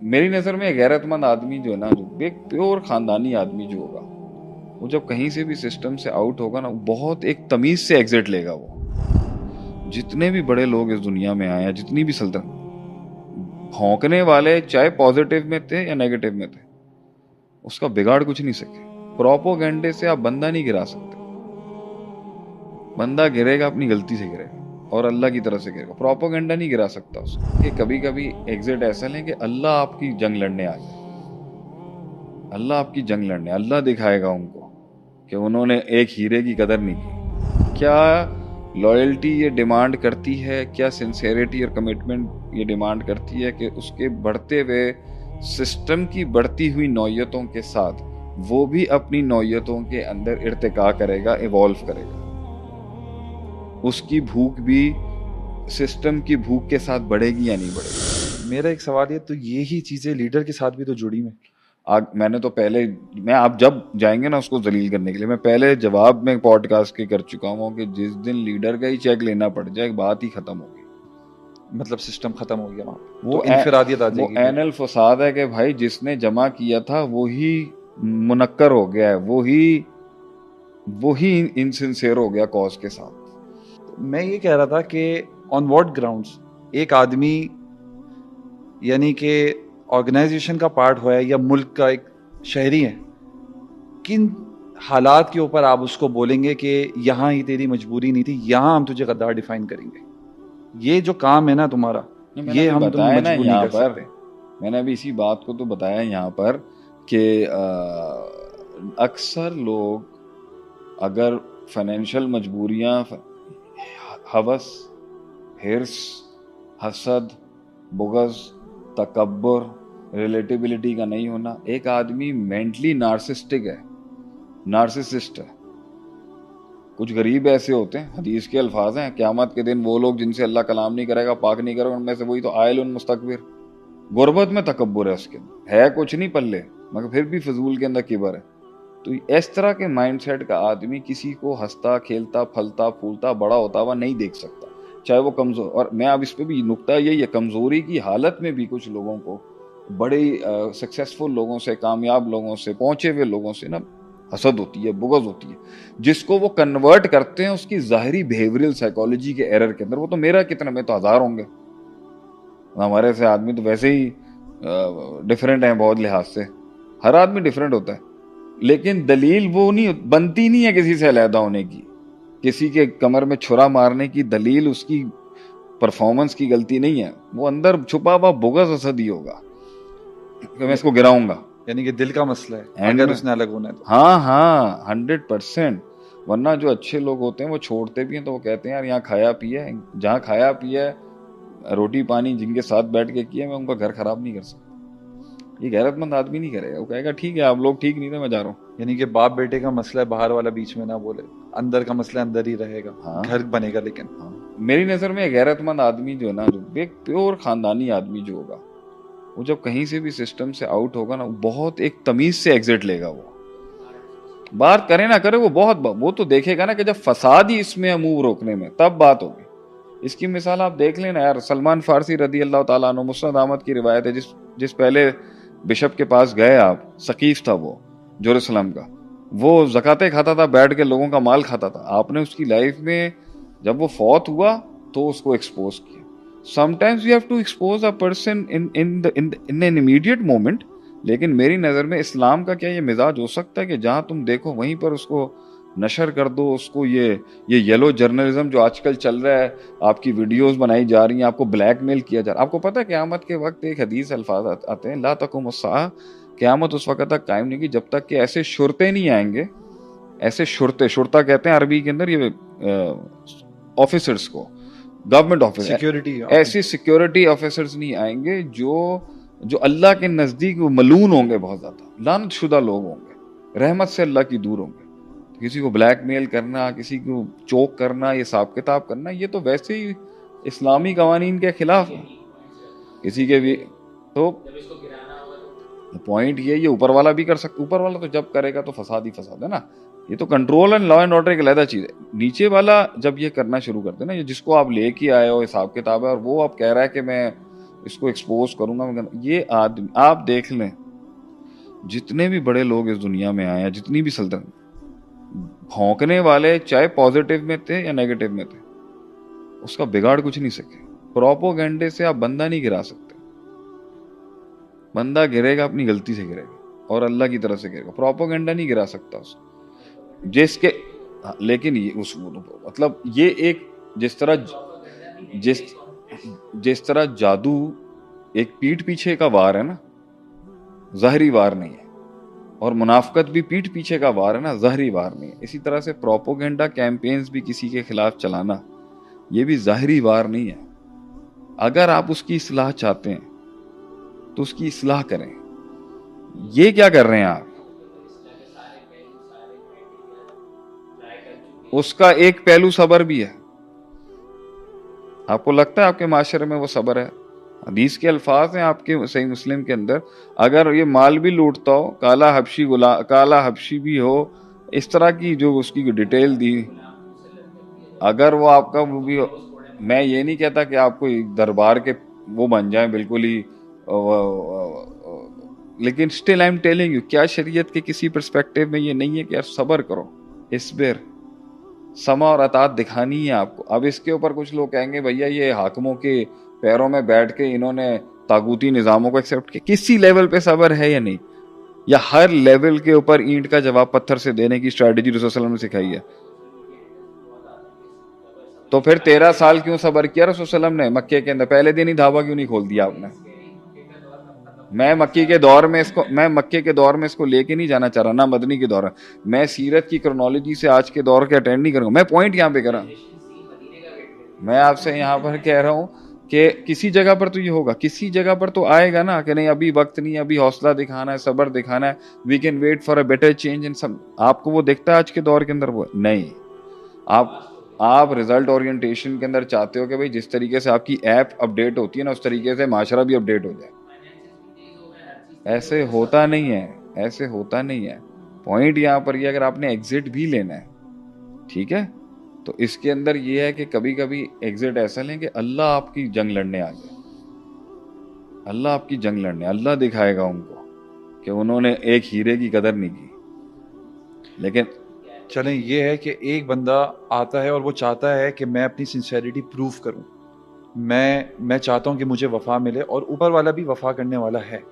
मेरी नज़र में एक गैरतमंद आदमी जो है ना, जो एक प्योर खानदानी आदमी जो होगा, वो जब कहीं से भी सिस्टम से आउट होगा ना, बहुत एक तमीज़ से एग्जिट लेगा वो। जितने भी बड़े लोग इस दुनिया में आए हैं, जितनी भी सल्तनत, भौंकने वाले चाहे पॉजिटिव में थे या नेगेटिव में थे, उसका बिगाड़ कुछ नहीं सके। प्रोपोगंडे से आप बंदा नहीं गिरा सकते। बंदा गिरेगा अपनी गलती से गिरेगा और अल्लाह की तरफ से गिरेगा। प्रोपोगंडा नहीं गिरा सकता उसको। कि कभी कभी एग्जिट ऐसा लें कि अल्लाह आपकी जंग लड़ने आ जाए। अल्लाह आपकी जंग लड़ने, अल्लाह दिखाएगा उनको कि उन्होंने एक हीरे की कदर नहीं की। क्या लॉयल्टी ये डिमांड करती है, क्या सिंसेरिटी और कमिटमेंट ये डिमांड करती है कि उसके बढ़ते हुए सिस्टम की बढ़ती हुई नौयतों के साथ वो भी अपनी नौयतों के अंदर इर्तिका करेगा, इवॉल्व करेगा। उसकी भूख भी सिस्टम की भूख के साथ बढ़ेगी या नहीं बढ़ेगी। मेरा एक सवाल है, तो ये ही चीजें लीडर के साथ भी तो जुड़ी में। मैंने तो पहले, मैं आप जब जाएंगे ना उसको जलील करने के लिए, मैं पहले जवाब में पॉडकास्ट के कर चुका हूँ कि जिस दिन लीडर का ही चेक लेना पड़ जाए, बात ही खत्म होगी। मतलब सिस्टम खत्म हो गया वहां पे, वो तो इनफिरादियत आ वो जाएगी। एनल फसाद है कि भाई जिसने जमा किया था वो ही मुनक्कर हो गया है, वो ही इनसिंसियर हो गया कॉज के साथ। तो मैं ये कह रहा था कि ऑन व्हाट ग्राउंड्स एक आदमी यानी कि ऑर्गेनाइजेशन का पार्ट हुआ है या मुल्क का एक शहरी है, किन हालात के ऊपर आप उसको बोलेंगे कि यहाँ ही तेरी मजबूरी नहीं थी, यहाँ हम तुझे गद्दार डिफाइन करेंगे। ये जो काम है ना तुम्हारा, ये हम तुम्हें मजबूर नहीं कर सकते। मैंने अभी इसी बात को तो बताया यहाँ पर कि अक्सर लोग अगर फाइनेंशियल मजबूरियाँ, हवस, हिर्स, हसद, बुग़्ज़, तकब्बुर, रिलेटिबिलिटी का नहीं होना, एक आदमी मेंटली नार्सिस्टिक है, नार्सिसिस्ट है। कुछ गरीब ऐसे होते हैं, हदीस के अल्फाज हैं, क़यामत के दिन वो लोग जिनसे अल्लाह कलाम नहीं करेगा, पाक नहीं करेगा, उनमें से वही तो आयलुन मुस्तकबिर, गुर्बत में तकब्बुर है उसके अंदर, है कुछ नहीं पल्ले, मगर फिर भी फजूल के अंदर किबर है। तो इस तरह के माइंडसेट का आदमी किसी को हंसता, खेलता, फलता, फूलता, बड़ा होता हुआ नहीं देख सकता, चाहे वो कमज़ोर। और मैं अब इस पे भी नुक्ता यही है, कमज़ोरी की हालत में भी कुछ लोगों को, बड़े सक्सेसफुल लोगों से, कामयाब लोगों से, पहुंचे हुए लोगों से ना हसद होती है, बुग़्ज़ होती है, जिसको वो कन्वर्ट करते हैं उसकी ज़ाहिरी बिहेवियरल साइकोलॉजी के एरर के अंदर। वो तो मेरा कितना, में तो हज़ार होंगे, हमारे से आदमी तो वैसे ही डिफरेंट हैं बहुत लिहाज से, हर आदमी डिफरेंट होता है, लेकिन दलील वो नहीं बनती, नहीं है किसी से अलहदा होने की, किसी के कमर में छुरा मारने की दलील उसकी परफॉर्मेंस की गलती नहीं है, वो अंदर छुपा हुआ बुग़्ज़ हसद ही होगा कि मैं इसको गिराऊंगा। यानी कि दिल का मसला है अगर उसने अलग होना है तो। हाँ 100%। वरना जो अच्छे लोग होते हैं वो छोड़ते भी हैं तो वो कहते हैं यार यहाँ खाया पिया, जहाँ खाया पिया, रोटी पानी जिनके साथ बैठ के किया, मैं उनका घर खराब नहीं कर सकता। ये गैरतमंद आदमी नहीं करेगा, वो कहेगा ठीक है आप लोग ठीक नहीं थे, मैं जा रहा हूँ। यानी कि बाप बेटे का मसला है, बाहर वाला बीच में ना बोले, अंदर का मसला अंदर ही रहेगा। हाँ, घर बनेगा लेकिन। हाँ। मेरी नज़र में गैरतमंद आदमी जो है ना, जो एक प्योर खानदानी आदमी जो होगा, वो जब कहीं से भी सिस्टम से आउट होगा ना, बहुत एक तमीज़ से एग्जिट लेगा। वो बात करे ना करे, वो तो देखेगा ना कि जब फसाद ही इसमें है मूव रोकने में, तब बात होगी। इसकी मिसाल आप देख लेना यार, सलमान फारसी रदी अल्लाह ताला अन्हु, मुस्नद अहमद की रिवायत है, जिस पहले बिशप के पास गए आप, सकीफ था वो जेरूसलम का, वो ज़कातें खाता था, बैठ के लोगों का माल खाता था। आपने उसकी लाइफ में जब वो फौत हुआ तो उसको एक्सपोज किया। Sometimes we have to expose a person in an immediate moment, लेकिन मेरी नज़र में इस्लाम का क्या ये मिजाज हो सकता है कि जहाँ तुम देखो वहीं पर उसको नशर कर दो, उसको ये येलो जर्नलिज्म जो आजकल चल रहा है, आपकी वीडियोस बनाई जा रही हैं, आपको ब्लैकमेल किया जा रहा है। आपको पता है क़यामत के वक्त एक हदीस अल्फाज आते हैं, ला तकुम अस्साअ, क़यामत उस वक्त तक कायम नहीं की जब तक कि ऐसे शुरते नहीं आएंगे, ऐसे शुरता कहते हैं अरबी के अंदर ये ऑफिसर्स को, गवर्नमेंट ऑफिसर, सिक्योरिटी, ऐसे सिक्योरिटी ऑफिसर्स नहीं आएंगे जो अल्लाह के नज़दीक मलून होंगे, बहुत ज़्यादा लानतशुदा लोग होंगे, रहमत से अल्लाह की दूर होंगे। किसी को ब्लैकमेल करना, किसी को चोक करना, ये हिसाब किताब करना, ये तो वैसे ही इस्लामी कवानीन के खिलाफ है किसी के भी। तो पॉइंट ये ऊपर वाला भी कर सकता, ऊपर वाला तो जब करेगा तो फसाद ही फसाद है ना, ये तो control and law and order एक अलग चीज़ है। नीचे वाला जब ये करना शुरू करते ना, ये जिसको आप लेके आए हो हिसाब किताब है, और वो आप कह रहा है कि मैं इसको एक्सपोज करूंगा मैं। ये आदमी आप देख लें, जितने भी बड़े लोग इस दुनिया में आए हैं, जितनी भी सल्तनत, भौंकने वाले चाहे पॉजिटिव में थे या नेगेटिव में थे, उसका बिगाड़ कुछ नहीं सके। प्रोपोगेंडे से आप बंदा नहीं गिरा सकते। बंदा गिरेगा अपनी गलती से गिरेगा और अल्लाह की तरफ से गिरेगा। प्रोपोगेंडा नहीं गिरा सकता उसको, जिसके लेकिन ये उस मतलब ये एक जिस तरह जादू एक पीठ पीछे का वार है ना, ज़ाहरी वार नहीं है, और मुनाफकत भी पीठ पीछे का वार है ना, ज़ाहरी वार नहीं है। इसी तरह से प्रोपोगेंडा कैंपेन्स भी किसी के खिलाफ चलाना, ये भी ज़ाहरी वार नहीं है। अगर आप उसकी इस्लाह चाहते हैं तो उसकी इस्लाह करें। ये क्या कर रहे हैं आप? उसका एक पहलू सबर भी है। आपको लगता है आपके माशरे में वो सबर है? हदीस के अल्फाज हैं आपके सही मुस्लिम के अंदर, अगर ये माल भी लूटता हो, काला हबशी भी हो, इस तरह की जो उसकी डिटेल दी, अगर वो आपका वो भी हो, मैं ये नहीं कहता कि आपको दरबार के वो बन जाए बिल्कुल ही, लेकिन still I am telling you, क्या शरीयत के किसी पर्सपेक्टिव में ये नहीं है कि यार सबर करो, इस्बिर, समा और अतात दिखानी है आपको। अब इसके ऊपर कुछ लोग कहेंगे भैया ये हाकिमों के पैरों में बैठ के इन्होंने तागूती निज़ामों को एक्सेप्ट किया। किसी लेवल पे सबर है या नहीं? या हर लेवल के ऊपर ईंट का जवाब पत्थर से देने की स्ट्रैटेजी रसूल सल्लल्लाहु अलैहि वसल्लम ने सिखाई है? तो फिर 13 साल क्यों सबर किया रसूल सल्लल्लाहु अलैहि वसल्लम ने मक्के के अंदर? पहले दिन ही धावा क्यों नहीं खोल दिया आपने? मैं मक्के के दौर में इसको लेके नहीं जाना चाह रहा, ना मदनी के दौर में। मैं सीरत की क्रोनोलॉजी से आज के दौर के अटेंड नहीं करूंगा। मैं पॉइंट यहाँ पे कर रहा हूं, मैं आपसे यहाँ पर कह रहा हूँ कि किसी जगह पर तो ये होगा, किसी जगह पर तो आएगा ना कि नहीं अभी वक्त नहीं, अभी हौसला दिखाना है, सबर दिखाना है, we can wait for a better change in सब। आपको वो दिखता है आज के दौर के अंदर? वो नहीं। आप रिजल्ट ओरिएंटेशन के अंदर चाहते हो कि भाई जिस तरीके से आपकी ऐप अपडेट होती है ना, उस तरीके से माशरा भी अपडेट हो जाए। ऐसे होता नहीं है, ऐसे होता नहीं है। पॉइंट यहाँ पर ये, अगर आपने एग्जिट भी लेना है, ठीक है, तो इसके अंदर ये है कि कभी कभी एग्जिट ऐसा लें कि अल्लाह आपकी जंग लड़ने आ जाए। अल्लाह आपकी जंग लड़ने, अल्लाह दिखाएगा उनको कि उन्होंने एक हीरे की कदर नहीं की। लेकिन चलें, ये है कि एक बंदा आता है और वो चाहता है कि मैं अपनी सिंसेरिटी प्रूव करूं, मैं चाहता हूं कि मुझे वफा मिले, और ऊपर वाला भी वफा करने वाला है,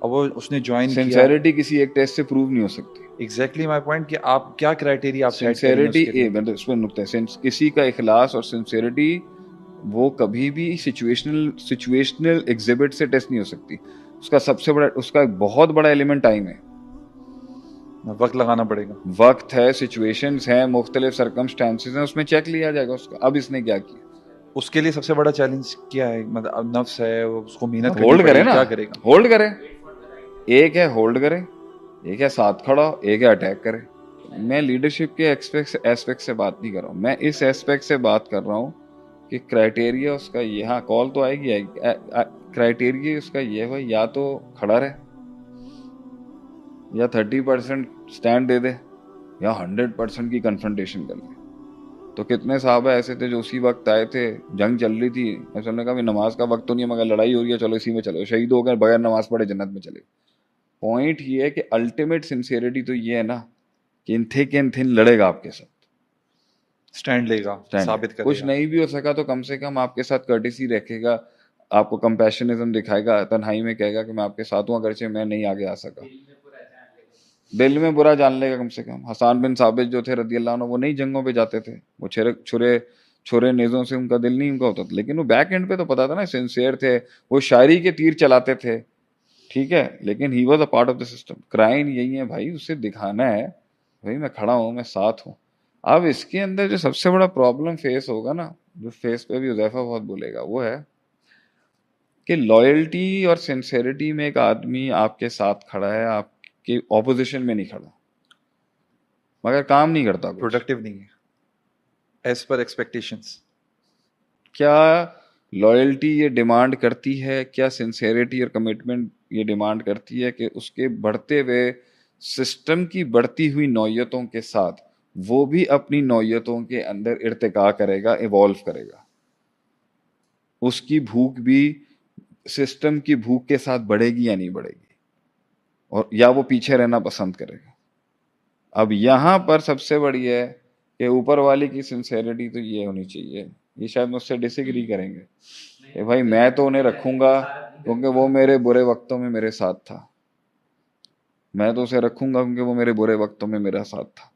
और वो उसने ज्वाइन किया। सिंसेरिटी किसी एक टेस्ट से प्रूव नहीं हो सकती। एग्जैक्टली माय पॉइंट कि आप क्या क्राइटेरिया आप सेट करेंगे सिंसेरिटी उसके लिए। मतलब उसमें नुक्ता है, किसी का इखलास और सिंसेरिटी वो कभी भी सिचुएशनल एग्जिबिट से टेस्ट नहीं हो सकती। उसका सबसे बड़ा, उसका एक बहुत बड़ा एलिमेंट टाइम है, वक्त लगाना पड़ेगा। वक्त है, सिचुएशंस हैं, मुख्तलिफ सर्कमस्टांसेस हैं, उसमें चेक लिया जाएगा उसका। अब इसने क्या किया? उसके लिए सबसे बड़ा चैलेंज क्या है? मतलब अब नफ्स है, उसको मेहनत करनी होल्ड करे पड़ेगी, ना, क्या करेगा? होल्ड करे। एक है होल्ड करे, एक है साथ खड़ा हो, एक है अटैक करे। मैं लीडरशिप के एस्पेक्ट से बात नहीं कर रहा हूँ, मैं इस एस्पेक्ट से बात कर रहा हूँ कि क्राइटेरिया उसका ये, हाँ कॉल तो आएगी क्राइटेरिया उसका ये है, या तो खड़ा रहे, या 30% स्टैंड दे दे, या 100% की कन्फ्रंटेशन कर ले। तो कितने साहबा ऐसे थे जो उसी वक्त आए थे, जंग चल रही थी, ने कहा नमाज का वक्त तो नहीं है मगर लड़ाई हो रही है, चलो इसी में चलो, शहीद हो गए, बगैर नमाज पढ़े जन्नत में चले। पॉइंट ये है कि अल्टीमेट सिंसियरिटी तो ये है ना कि इन थिक एंड थिन लड़ेगा आपके साथ, स्टैंड लेगा, साबित करेगा। कुछ नहीं भी हो सका तो कम से कम आपके साथ कर्टेसी रखेगा, आपको कंपैशनिज्म दिखाएगा, तन्हाई में कहेगा कि मैं आपके साथ हूँ अगरचे मैं नहीं आगे आ सका, दिल में बुरा जान लेगा कम से कम। हसन बिन साबित जो थे रदी अल्लाह अन्हु, वो नहीं जंगों पे जाते थे, वो छुरे नेजों से उनका दिल नहीं उनका होता था, लेकिन वो बैक एंड पे तो पता था ना सिंसियर थे, वो शायरी के तीर चलाते थे, ठीक है, लेकिन he was a part of the system. Crime यही है भाई, उसे दिखाना है भाई मैं खड़ा हूँ, मैं साथ हूँ। अब इसके अंदर जो सबसे बड़ा प्रॉब्लम फेस होगा ना, जो फेस पे भी हुज़ैफा बहुत बोलेगा, वो है कि लॉयल्टी और सिंसेरिटी में एक आदमी आपके साथ खड़ा है, आपके ऑपोजिशन में नहीं खड़ा, मगर काम नहीं करता, प्रोडक्टिव नहीं है एज पर एक्सपेक्टेशंस। क्या लॉयल्टी ये डिमांड करती है, क्या सिंसेरिटी और कमिटमेंट ये डिमांड करती है कि उसके बढ़ते हुए सिस्टम की बढ़ती हुई नौयतों के साथ वो भी अपनी नौयतों के अंदर इर्तिका करेगा, इवॉल्व करेगा, उसकी भूख भी सिस्टम की भूख के साथ बढ़ेगी या नहीं बढ़ेगी, और या वो पीछे रहना पसंद करेगा। अब यहाँ पर सबसे बड़ी है कि ऊपर वाले की सिंसेरिटी तो ये होनी चाहिए, ये शायद मुझसे डिसएग्री करेंगे कि भाई मैं तो उन्हें रखूंगा क्योंकि वो मेरे बुरे वक्तों में मेरे साथ था, मैं तो उसे रखूंगा क्योंकि वो मेरे बुरे वक्तों में मेरा साथ था।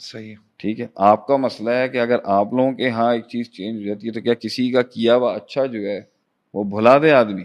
सही है। ठीक है, आपका मसला है कि अगर आप लोगों के यहाँ एक चीज चेंज हो जाती है तो क्या किसी का किया हुआ अच्छा जो है वो भुला दे आदमी?